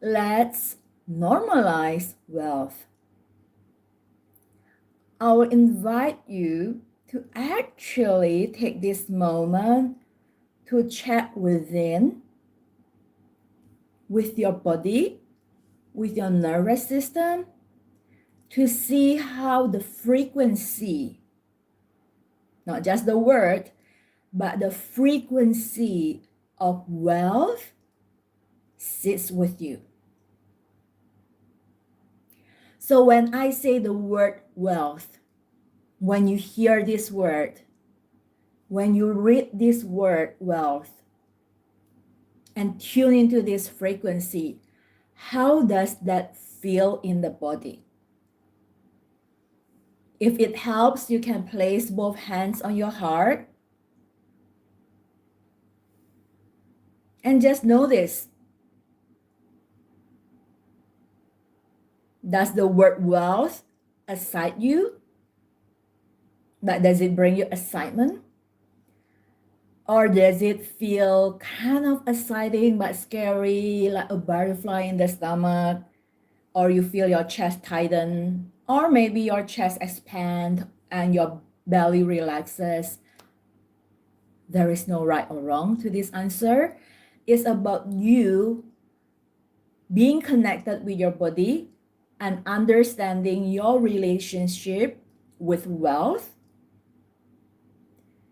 Let's normalize wealth. I will invite you to actually take this moment to check within with your body, with your nervous system, to see how the frequency, not just the word, but the frequency of wealth sits with you. So when I say the word wealth, when you hear this word, when you read this word wealth and tune into this frequency, how does that feel in the body? If it helps, you can place both hands on your heart and just notice. Does the word wealth excite you? But does it bring you excitement? Or does it feel kind of exciting but scary, like a butterfly in the stomach? Or you feel your chest tighten? Or maybe your chest expand and your belly relaxes? There is no right or wrong to this answer. It's about you being connected with your body and understanding your relationship with wealth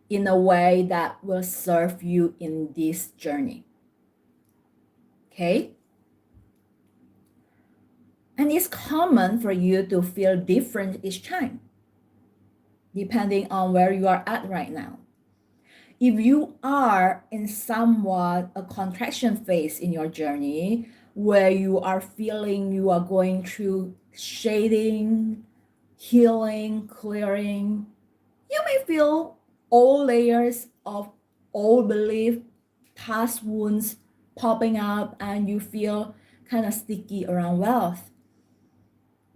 in a way that will serve you in this journey. Okay? And it's common for you to feel different each time, depending on where you are at right now. If you are in somewhat a contraction phase in your journey, where you are feeling you are going through shading, healing, clearing, you may feel all layers of old belief, past wounds popping up, and you feel kind of sticky around wealth.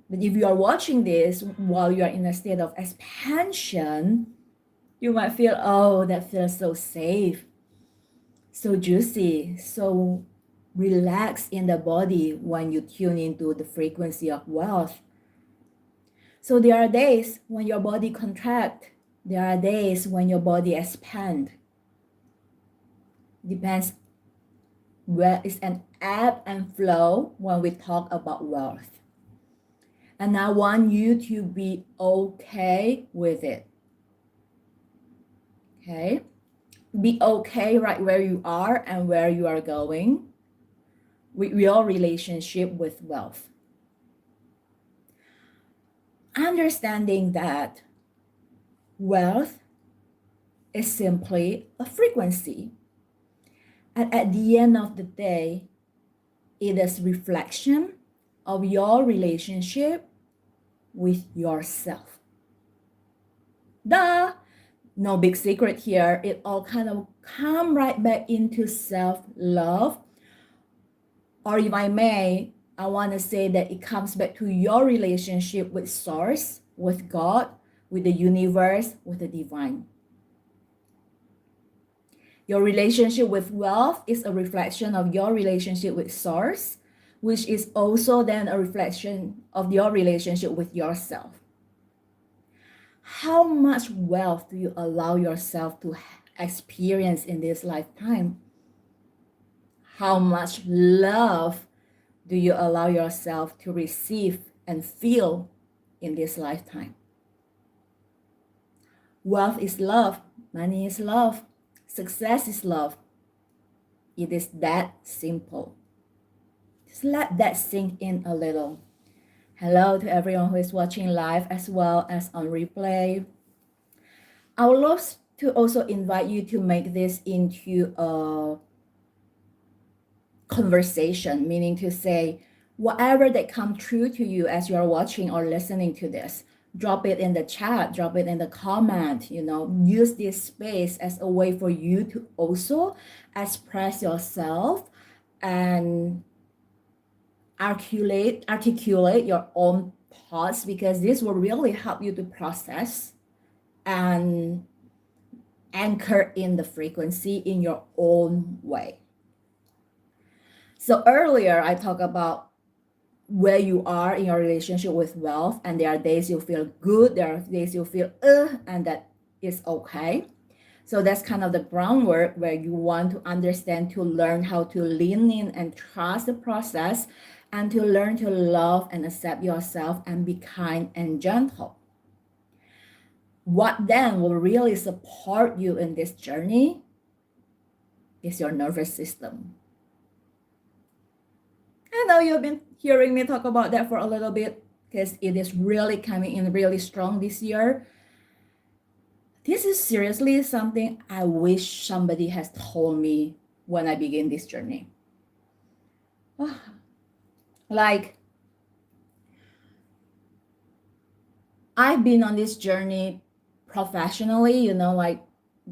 But if you are watching this while you are in a state of expansion, you might feel, oh, that feels so safe, so juicy, so relaxed in the body when you tune into the frequency of wealth. So there are days when your body contract. There are days when your body expand. Depends where it's an ebb and flow when we talk about wealth. And I want you to be okay with it. Okay? Be okay right where you are and where you are going with your relationship with wealth. Understanding that wealth is simply a frequency. And at the end of the day, it is reflection of your relationship with yourself. Duh! No big secret here. It all kind of come right back into self-love. Or if I may, I want to say that it comes back to your relationship with source, with God, with the universe, with the divine. Your relationship with wealth is a reflection of your relationship with source, which is also then a reflection of your relationship with yourself. How much wealth do you allow yourself to experience in this lifetime? How much love do you allow yourself to receive and feel in this lifetime? Wealth is love. Money is love. Success is love. It is that simple. Just let that sink in a little. Hello to everyone who is watching live as well as on replay. I would love to also invite you to make this into a conversation, meaning to say, whatever that comes true to you as you are watching or listening to this, drop it in the chat, drop it in the comment, use this space as a way for you to also express yourself and articulate your own thoughts, because this will really help you to process and anchor in the frequency in your own way. So earlier I talked about where you are in your relationship with wealth, and there are days you feel good, there are days you feel and that is okay. So that's kind of the groundwork where you want to understand, to learn how to lean in and trust the process, and to learn to love and accept yourself and be kind and gentle. What then will really support you in this journey is your nervous system. I know you've been hearing me talk about that for a little bit because it is really coming in really strong this year. This is seriously something I wish somebody has told me when I began this journey. Like, I've been on this journey professionally, like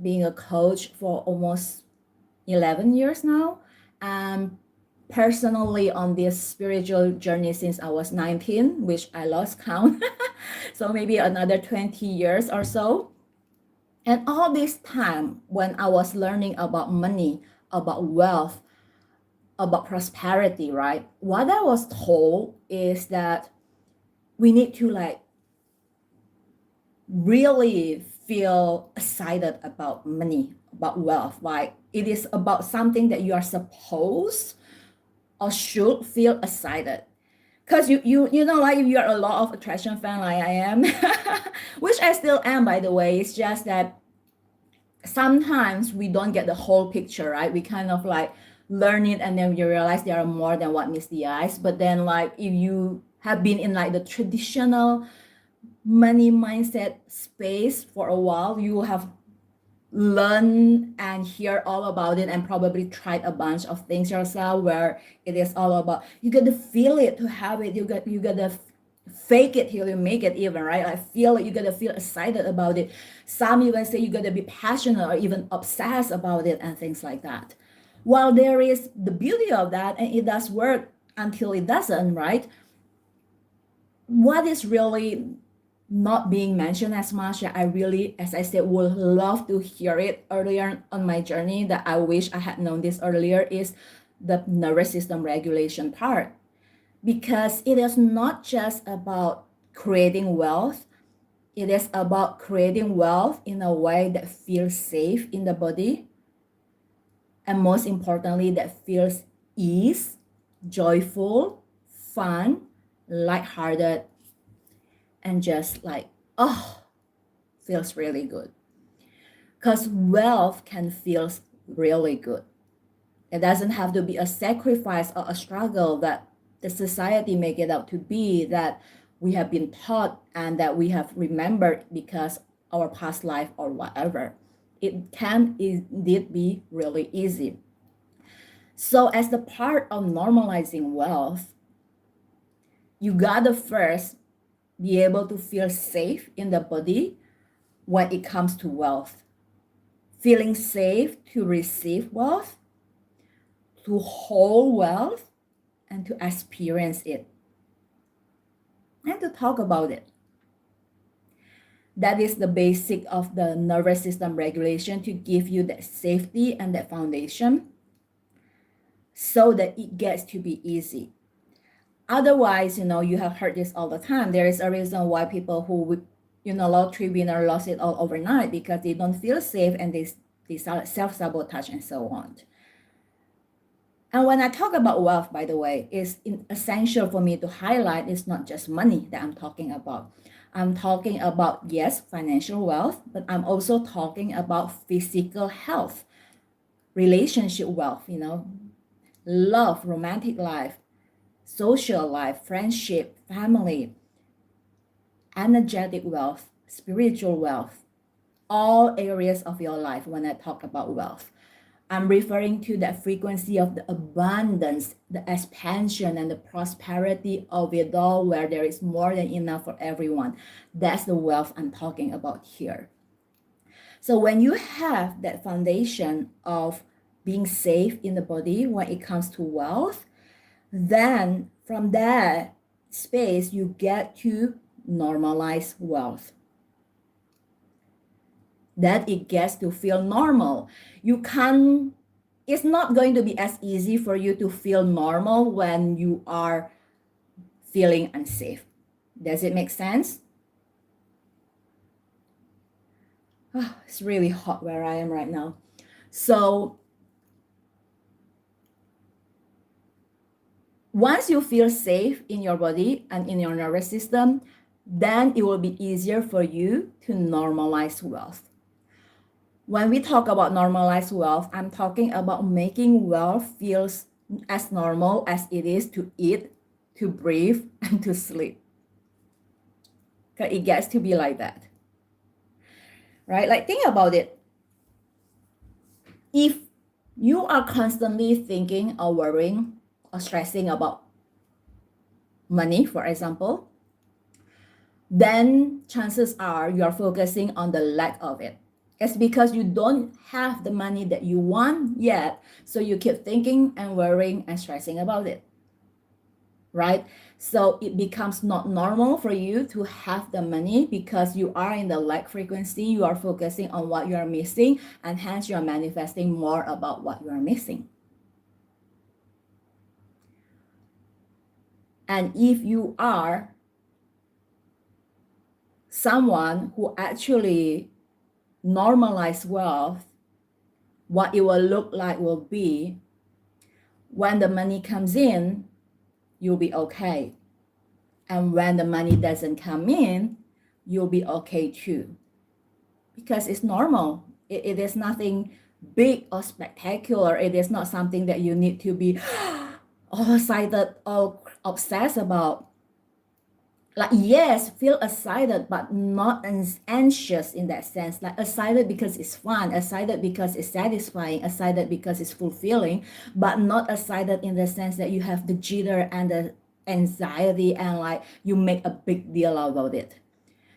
being a coach for almost 11 years now. And personally on this spiritual journey since I was 19, which I lost count. So maybe another 20 years or so. And all this time when I was learning about money, about wealth, about prosperity, right? What I was told is that we need to really feel excited about money, about wealth. Like it is about something that you are supposed or should feel excited. Because like if you're a law of attraction fan like I am, which I still am, by the way, it's just that sometimes we don't get the whole picture, right? We kind of learn it and then you realize there are more than what meets the eyes. But then if you have been in the traditional money mindset space for a while, you have learn and hear all about it and probably tried a bunch of things yourself where it is all about you got to feel it to have it, you got to fake it till you make it, even, right? I feel it, you got to feel excited about it. Some even say you got to be passionate or even obsessed about it and things like that. While there is the beauty of that and it does work until it doesn't, right? What is really not being mentioned as much, I really, as I said, would love to hear it earlier on my journey, that I wish I had known this earlier, is the nervous system regulation part. Because it is not just about creating wealth, it is about creating wealth in a way that feels safe in the body, and most importantly, that feels ease, joyful, fun, lighthearted, and just feels really good. Because wealth can feel really good. It doesn't have to be a sacrifice or a struggle that the society make it out to be, that we have been taught and that we have remembered because our past life or whatever. It can indeed be really easy. So as the part of normalizing wealth, you gotta first be able to feel safe in the body when it comes to wealth. Feeling safe to receive wealth, to hold wealth, and to experience it, and to talk about it. That is the basic of the nervous system regulation, to give you that safety and that foundation so that it gets to be easy. Otherwise, you have heard this all the time. There is a reason why people who, lottery winner lost it all overnight, because they don't feel safe and they self-sabotage and so on. And when I talk about wealth, by the way, it's essential for me to highlight it's not just money that I'm talking about. I'm talking about, yes, financial wealth, but I'm also talking about physical health, relationship wealth, love, romantic life, social life, friendship, family, energetic wealth, spiritual wealth, all areas of your life. When I talk about wealth, I'm referring to that frequency of the abundance, the expansion, and the prosperity of it all, where there is more than enough for everyone. That's the wealth I'm talking about here. So when you have that foundation of being safe in the body when it comes to wealth, then from that space, you get to normalize wealth. That it gets to feel normal. You can't it's not going to be as easy for you to feel normal when you are feeling unsafe. Does it make sense? It's really hot where I am right now. So once you feel safe in your body and in your nervous system, then it will be easier for you to normalize wealth. When we talk about normalized wealth, I'm talking about making wealth feels as normal as it is to eat, to breathe, and to sleep. Okay, it gets to be like that. Right? Like, think about it. If you are constantly thinking or worrying or stressing about money, for example, then chances are you are focusing on the lack of it. It's because you don't have the money that you want yet, so you keep thinking and worrying and stressing about it. Right? So it becomes not normal for you to have the money because you are in the lack frequency, you are focusing on what you are missing, and hence you are manifesting more about what you are missing. And if you are someone who actually normalize wealth, what it will look like will be when the money comes in, you'll be okay. And when the money doesn't come in, you'll be okay too. Because it's normal. It is nothing big or spectacular. It is not something that you need to be all excited or obsessed about. Like, yes, feel excited, but not anxious in that sense. Like, excited because it's fun, excited because it's satisfying, excited because it's fulfilling, but not excited in the sense that you have the jitter and the anxiety and like you make a big deal out of it.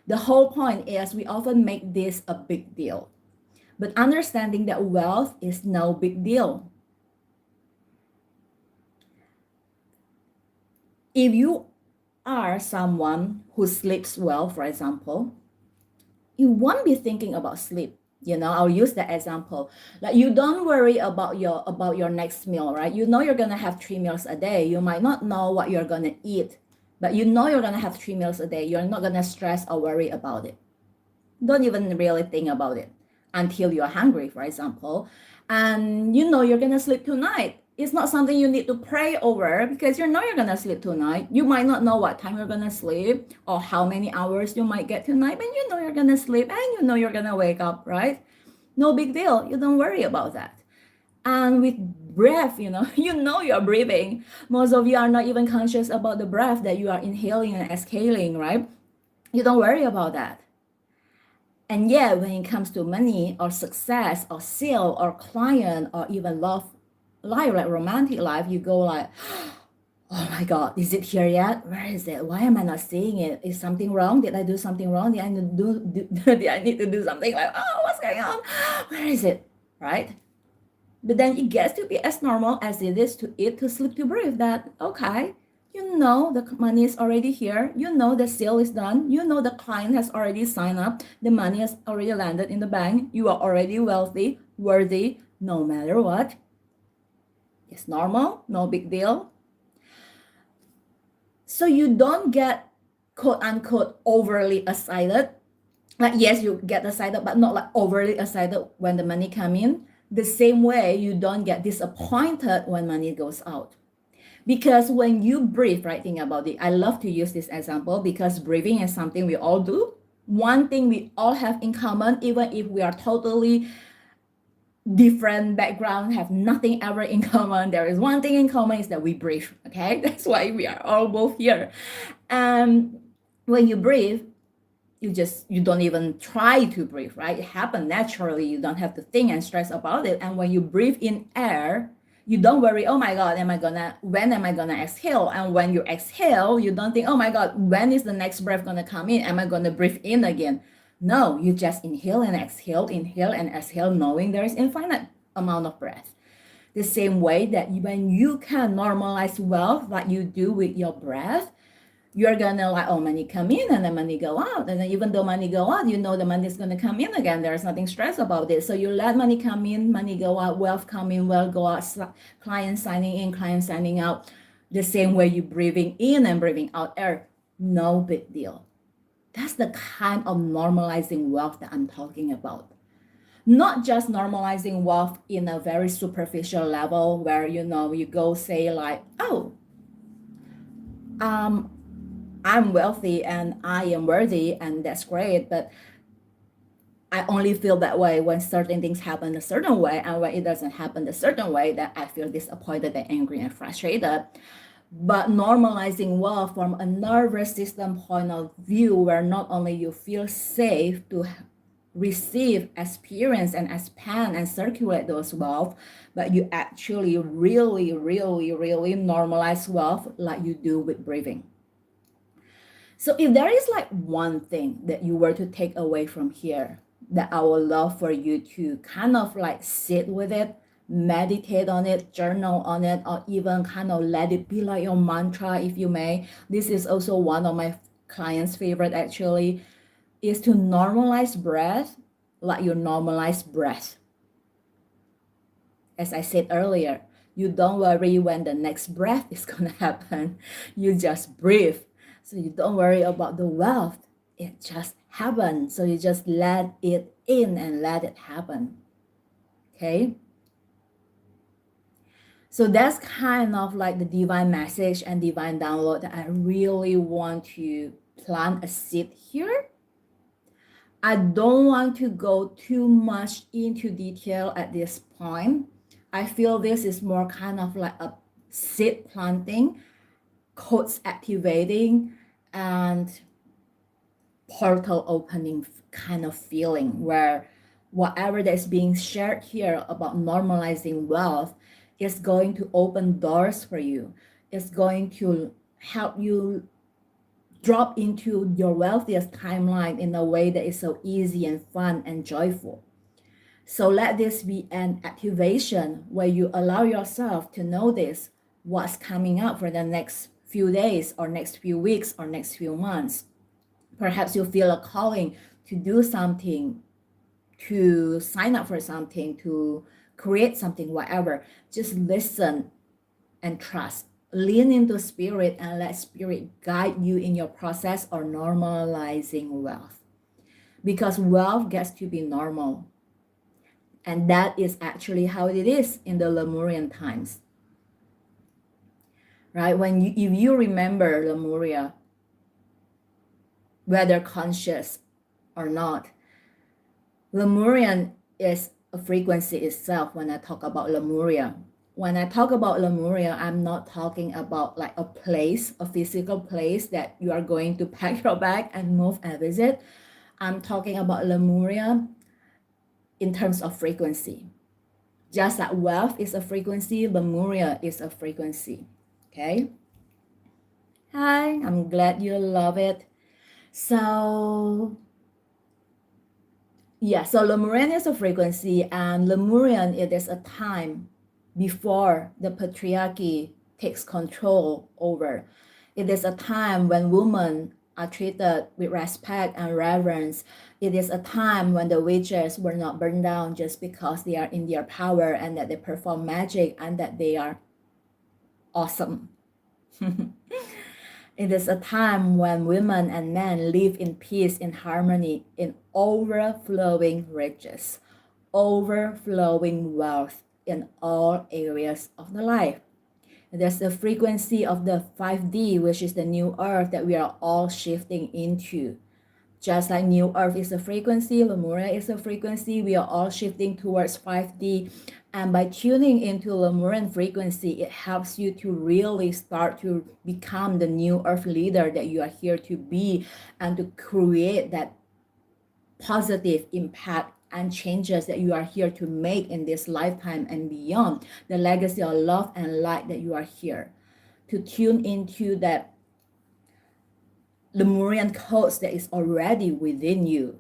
The whole point is we often make this a big deal, but understanding that wealth is no big deal. If you are someone who sleeps well, for example, you won't be thinking about sleep. I'll use that example. Like, you don't worry about your next meal, right? You know you're gonna have 3 meals a day. You might not know what you're gonna eat, but you know you're gonna have 3 meals a day. You're not gonna stress or worry about it. Don't even really think about it until you're hungry, for example, and you know you're gonna sleep tonight. It's not something you need to pray over because you know you're gonna sleep tonight. You might not know what time you're gonna sleep or how many hours you might get tonight, but you know you're gonna sleep and you know you're gonna wake up, right? No big deal. You don't worry about that. And with breath, you know you're breathing. Most of you are not even conscious about the breath that you are inhaling and exhaling, right? You don't worry about that. And yet, when it comes to money or success or sale or client or even love life, like romantic life, you go like, oh my God, is it here yet? Where is it? Why am I not seeing it? Is something wrong? Did I do something wrong? Did I did I need to do something like, oh, what's going on? Where is it? Right? But then it gets to be as normal as it is to eat, to sleep, to breathe. That, okay, you know the money is already here. You know the sale is done. You know the client has already signed up. The money has already landed in the bank. You are already wealthy, worthy, no matter what. It's normal, no big deal. So you don't get quote unquote overly excited. Like, yes, you get excited, but not like overly excited when the money come in. The same way you don't get disappointed when money goes out. Because when you breathe, right, think about it. I love to use this example because breathing is something we all do. One thing we all have in common, even if we are totally different background, have nothing ever in common, there is one thing in common, is that we breathe. Okay, that's why we are all both here. And when you breathe, you don't even try to breathe, right? It happens naturally. You don't have to think and stress about it. And when you breathe in air, you don't worry, oh my God, when am I gonna exhale? And when you exhale, you don't think, oh my God, when is the next breath gonna come in? Am I gonna breathe in again? No, you just inhale and exhale, knowing there is infinite amount of breath. The same way that when you can normalize wealth like you do with your breath, you're gonna like, oh, money come in and then money go out. And then even though money go out, you know the money is gonna come in again. There's nothing stress about it. So you let money come in, money go out, wealth come in, wealth go out, clients signing in, clients signing out. The same way you breathing in and breathing out air. No big deal. That's the kind of normalizing wealth that I'm talking about. Not just normalizing wealth in a very superficial level where you go say like, oh, I'm wealthy and I am worthy and that's great, but I only feel that way when certain things happen a certain way, and when it doesn't happen a certain way, that I feel disappointed and angry and frustrated. But normalizing wealth from a nervous system point of view, where not only you feel safe to receive, experience, and expand and circulate those wealth, but you actually really, really, really normalize wealth like you do with breathing. So if there is like one thing that you were to take away from here, that I would love for you to kind of like sit with it, meditate on it, journal on it, or even kind of let it be like your mantra, if you may. This is also one of my clients' favorite actually, is to normalize breath like you normalize breath. As I said earlier, you don't worry when the next breath is gonna happen. You just breathe. So you don't worry about the wealth. It just happens. So you just let it in and let it happen. Okay? So that's kind of like the divine message and divine download that I really want to plant a seed here. I don't want to go too much into detail at this point. I feel this is more kind of like a seed planting, codes activating, and portal opening kind of feeling, where whatever that's being shared here about normalizing wealth is going to open doors for you. It's going to help you drop into your wealthiest timeline in a way that is so easy and fun and joyful. So let this be an activation where you allow yourself to notice what's coming up for the next few days or next few weeks or next few months. Perhaps you feel a calling to do something, to sign up for something, to create something, whatever. Just listen and trust. Lean into spirit and let spirit guide you in your process of normalizing wealth. Because wealth gets to be normal. And that is actually how it is in the Lemurian times. Right? If you remember Lemuria, whether conscious or not, Lemurian is a frequency itself when I talk about Lemuria. When I talk about Lemuria, I'm not talking about like a place, a physical place that you are going to pack your bag and move and visit. I'm talking about Lemuria in terms of frequency. Just like wealth is a frequency, Lemuria is a frequency. Okay? Hi, I'm glad you love it. So so Lemurian is a frequency, and Lemurian, it is a time before the patriarchy takes control over. It is a time when women are treated with respect and reverence. It is a time when the witches were not burned down just because they are in their power and that they perform magic and that they are awesome. It is a time when women and men live in peace, in harmony, in overflowing riches, overflowing wealth in all areas of the life. There's the frequency of the 5D, which is the new earth that we are all shifting into. Just like new earth is a frequency, Lemuria is a frequency, we are all shifting towards 5D. And by tuning into Lemurian frequency, it helps you to really start to become the new earth leader that you are here to be, and to create that positive impact and changes that you are here to make in this lifetime and beyond. The legacy of love and light that you are here to tune into, that Lemurian codes that is already within you.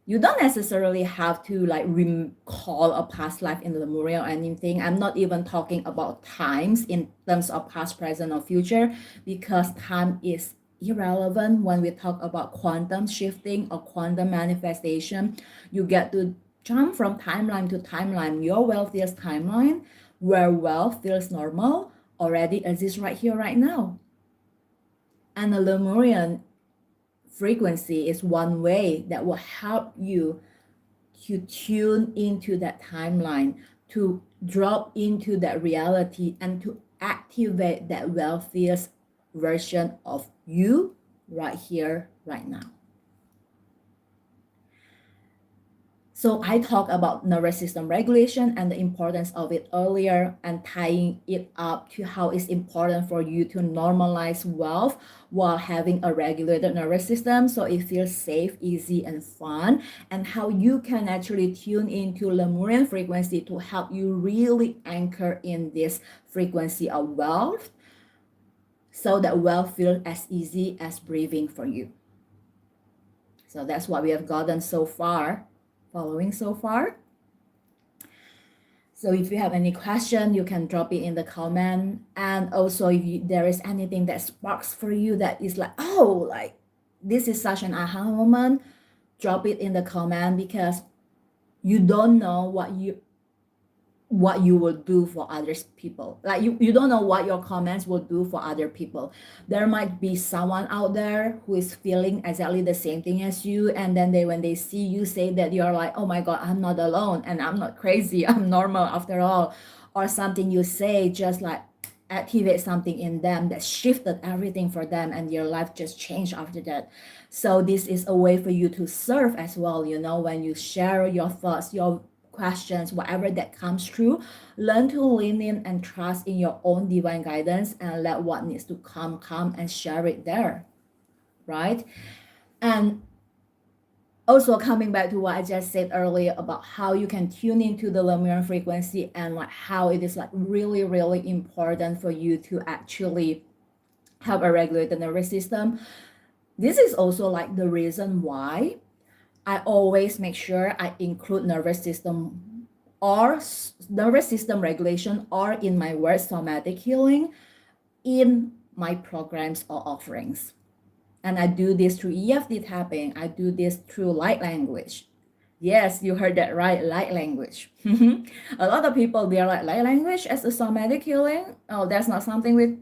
You don't necessarily have to like recall a past life in Lemurian or anything. I'm not even talking about times in terms of past, present, or future, because time is irrelevant when we talk about quantum shifting or quantum manifestation. You get to jump from timeline to timeline. Your wealthiest timeline, where wealth feels normal, already exists right here, right now. And the Lemurian frequency is one way that will help you to tune into that timeline, to drop into that reality, and to activate that wealthiest version of you right here, right now. So I talked about nervous system regulation and the importance of it earlier, and tying it up to how it's important for you to normalize wealth while having a regulated nervous system so it feels safe, easy, and fun, and how you can actually tune into Lemurian frequency to help you really anchor in this frequency of wealth so that wealth feels as easy as breathing for you. So that's what we have gotten so far. Following so far. So if you have any question, you can drop it in the comment. And also if there is anything that sparks for you that is like, oh, like this is such an aha moment, drop it in the comment, because you don't know what you will do for other people. Like you don't know what your comments will do for other people. There might be someone out there who is feeling exactly the same thing as you, and then when they see you say that, you're like, oh my god, I'm not alone and I'm not crazy, I'm normal after all. Or something you say just like activate something in them that shifted everything for them, and your life just changed after that. So this is a way for you to serve as well, when you share your thoughts, your questions, whatever that comes through, learn to lean in and trust in your own divine guidance, and let what needs to come and share it there, right? And also coming back to what I just said earlier about how you can tune into the Lemurian frequency, and like how it is like really, really important for you to actually have a regulated nervous system. This is also like the reason why I always make sure I include nervous system regulation, or in my word, somatic healing, in my programs or offerings. And I do this through EFT tapping. I do this through light language. Yes, you heard that right, light language. A lot of people, they are like, light language as a somatic healing? Oh, that's not something with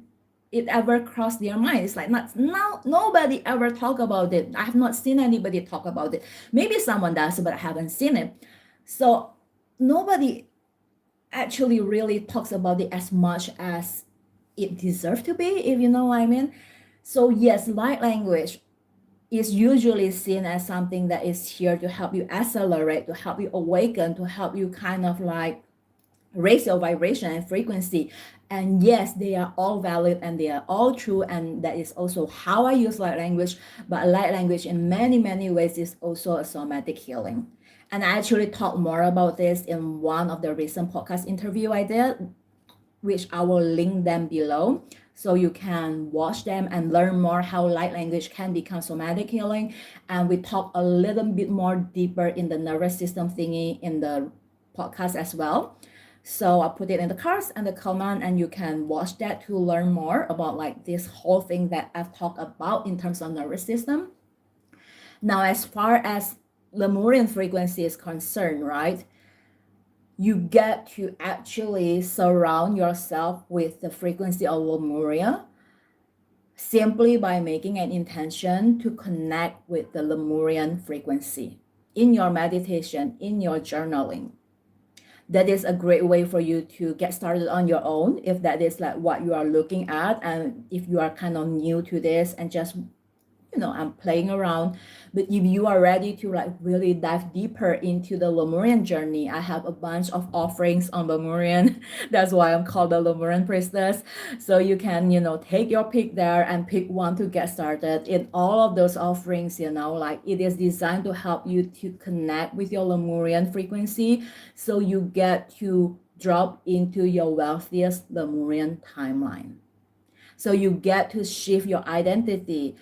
it ever crossed their mind. It's like nobody ever talk about it. I have not seen anybody talk about it. Maybe someone does, but I haven't seen it. So nobody actually really talks about it as much as it deserves to be, if you know what I mean. So yes, light language is usually seen as something that is here to help you accelerate, to help you awaken, to help you kind of like raise your vibration and frequency. And yes, they are all valid and they are all true, and that is also how I use light language. But light language in many, many ways is also a somatic healing. And I actually talk more about this in one of the recent podcast interview I did, which I will link them below, so you can watch them and learn more how light language can become somatic healing. And we talk a little bit more deeper in the nervous system thingy in the podcast as well. So I'll put it in the cards and the comment, and you can watch that to learn more about like this whole thing that I've talked about in terms of nervous system. Now, as far as Lemurian frequency is concerned, right? You get to actually surround yourself with the frequency of Lemuria simply by making an intention to connect with the Lemurian frequency in your meditation, in your journaling. That is a great way for you to get started on your own, if that is like what you are looking at, and if you are kind of new to this and just I'm playing around. But if you are ready to like really dive deeper into the Lemurian journey, I have a bunch of offerings on Lemurian. That's why I'm called the Lemurian priestess. So you can take your pick there and pick one to get started. In all of those offerings, like it is designed to help you to connect with your Lemurian frequency, so you get to drop into your wealthiest Lemurian timeline. So you get to shift your identity.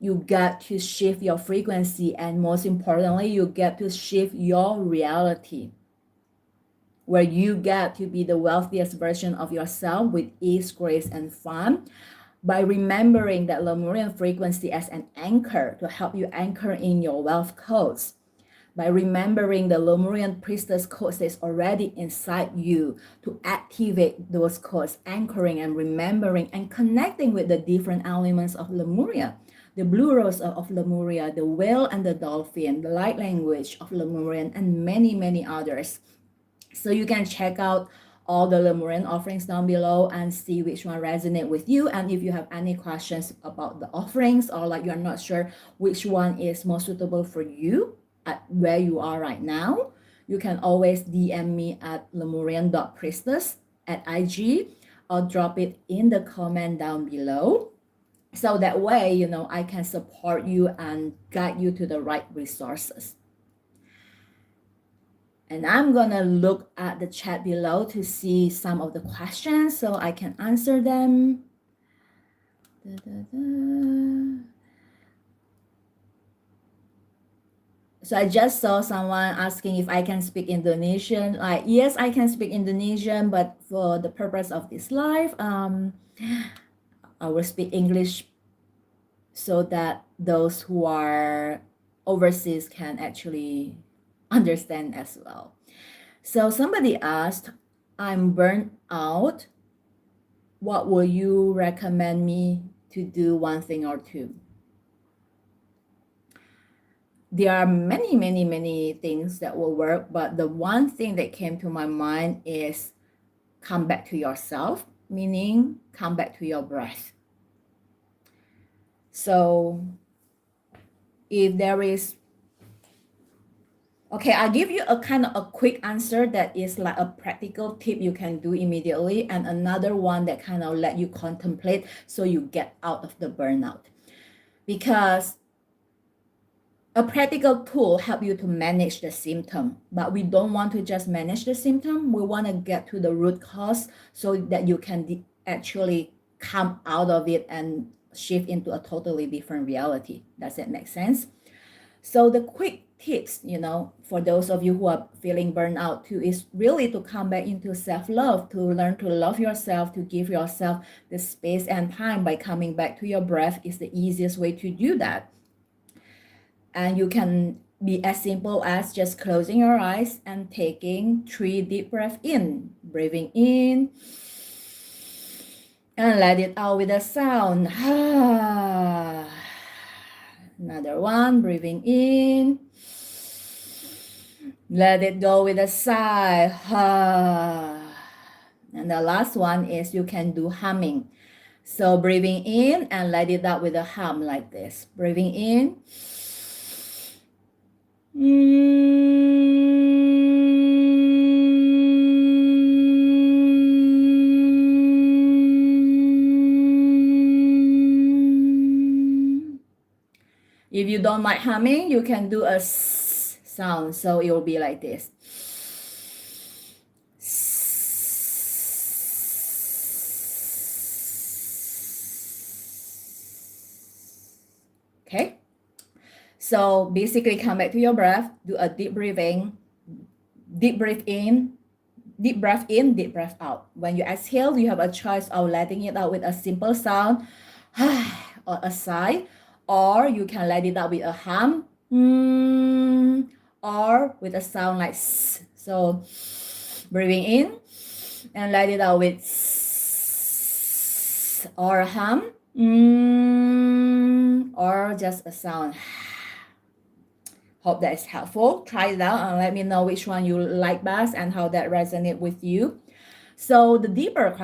You get to shift your frequency, and most importantly, you get to shift your reality, where you get to be the wealthiest version of yourself with ease, grace, and fun, by remembering that Lemurian frequency as an anchor to help you anchor in your wealth codes, by remembering the Lemurian priestess codes that's already inside you to activate those codes, anchoring and remembering and connecting with the different elements of Lemuria, the blue rose of Lemuria, the whale and the dolphin, the light language of Lemurian, and many, many others. So you can check out all the Lemurian offerings down below and see which one resonate with you. And if you have any questions about the offerings, or like you're not sure which one is more suitable for you at where you are right now, you can always DM me at lemurian.priestess at IG, or drop it in the comment down below. So that way, I can support you and guide you to the right resources. And I'm gonna look at the chat below to see some of the questions so I can answer them. So I just saw someone asking if I can speak Indonesian. Like, yes, I can speak Indonesian, but for the purpose of this live, I will speak English so that those who are overseas can actually understand as well. So somebody asked, I'm burnt out. What will you recommend me to do, one thing or two? There are many, many, many things that will work, but the one thing that came to my mind is come back to yourself, meaning come back to your breath. So if there is, okay, I'll give you a kind of a quick answer that is like a practical tip you can do immediately, and another one that kind of let you contemplate so you get out of the burnout. Because a practical tool help you to manage the symptom, but we don't want to just manage the symptom. We want to get to the root cause so that you can actually come out of it and shift into a totally different reality. Does that make sense? So the quick tips, for those of you who are feeling burnout too, is really to come back into self-love, to learn to love yourself, to give yourself the space and time. By coming back to your breath is the easiest way to do that. And you can be as simple as just closing your eyes and taking 3 deep breaths in, breathing in, and let it out with a sound. Another one, breathing in, let it go with a sigh. And the last one is you can do humming. So breathing in and let it out with a hum like this. Breathing in. If you don't like humming, you can do a s sound, so it will be like this. Okay? So basically come back to your breath, do a deep breathing, deep breath in, deep breath in, deep breath out. When you exhale, you have a choice of letting it out with a simple sound or a sigh, or you can let it out with a hum, or with a sound like s. So breathing in and let it out with s, or a hum, or just a sound. Hope that is helpful. Try it out and let me know which one you like best and how that resonates with you. So the deeper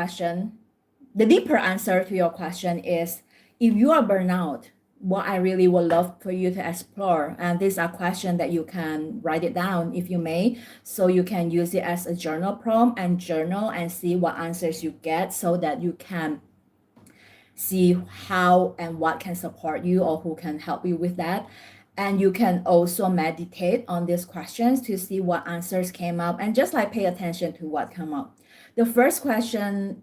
answer to your question is, if you are burnout, what I really would love for you to explore, and these are questions that you can write it down if you may, so you can use it as a journal prompt and journal and see what answers you get, so that you can see how and what can support you or who can help you with that. And you can also meditate on these questions to see what answers came up, and just like pay attention to what come up. The first question,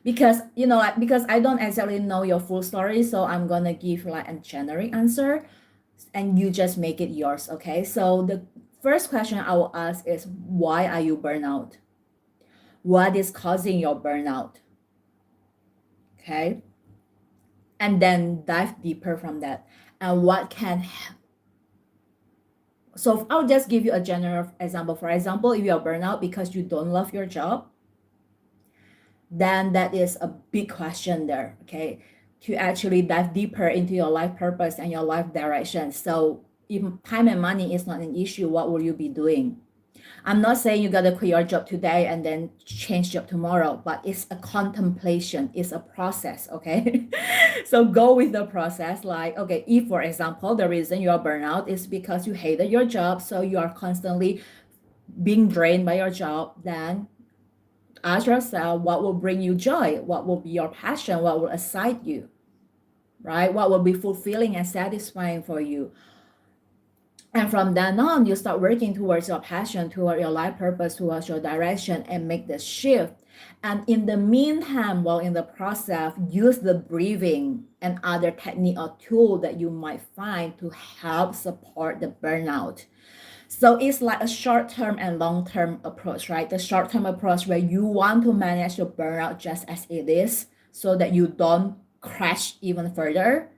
because like, because I don't exactly know your full story, so I'm gonna give like a generic answer and you just make it yours. Okay, so the first question I will ask is, why are you burnout? What is causing your burnout? Okay, and then dive deeper from that, and what can so I'll just give you a general example. For example, if you're burnout because you don't love your job, then that is a big question there. Okay, to actually dive deeper into your life purpose and your life direction. So if time and money is not an issue, what will you be doing? I'm not saying you gotta quit your job today and then change job tomorrow, but it's a contemplation, it's a process, okay? So go with the process. Like, okay, if for example, the reason you are burnout is because you hated your job, so you are constantly being drained by your job, then ask yourself what will bring you joy, what will be your passion, what will excite you, right? What will be fulfilling and satisfying for you. And from then on, you start working towards your passion, toward your life purpose, towards your direction, and make the shift. And in the meantime, while in the process, use the breathing and other technique or tool that you might find to help support the burnout. So it's like a short-term and long-term approach, right? The short-term approach where you want to manage your burnout just as it is so that you don't crash even further,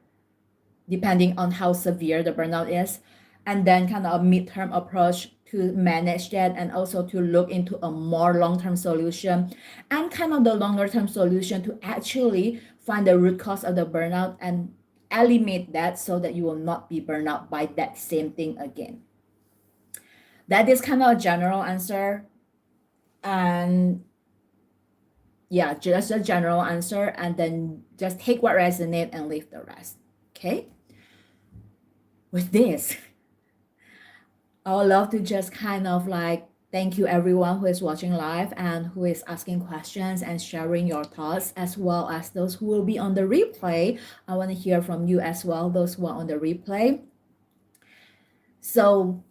depending on how severe the burnout is. And then kind of a midterm approach to manage that, and also to look into a more long-term solution, and kind of the longer-term solution to actually find the root cause of the burnout and eliminate that so that you will not be burned out by that same thing again. That is kind of a general answer. And yeah, just a general answer, and then just take what resonates and leave the rest. Okay? With this, I would love to just kind of like thank you everyone who is watching live and who is asking questions and sharing your thoughts, as well as those who will be on the replay. I want to hear from you as well, those who are on the replay. So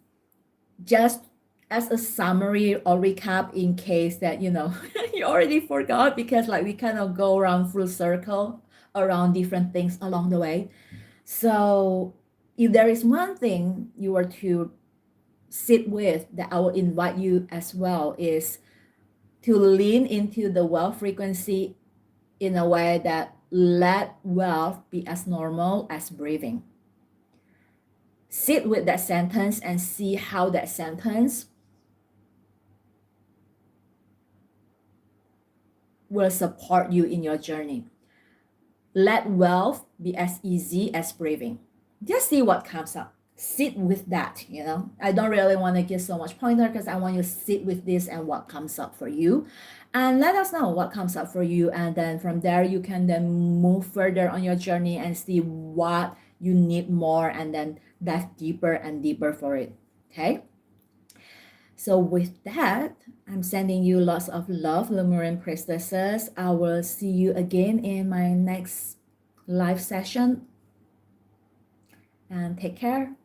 just as a summary or recap, in case that you already forgot, because like we kind of go around full circle around different things along the way. So if there is one thing you were to sit with that I will invite you as well, is to lean into the wealth frequency in a way that let wealth be as normal as breathing. Sit with that sentence and see how that sentence will support you in your journey. Let wealth be as easy as breathing. Just see what comes up. Sit with that. I don't really want to give so much pointer because I want you to sit with this and what comes up for you, and let us know what comes up for you. And then from there, you can then move further on your journey and see what you need more, and then dive deeper and deeper for it. Okay? So with that, I'm sending you lots of love, Lemurian priestesses. I will see you again in my next live session. And take care.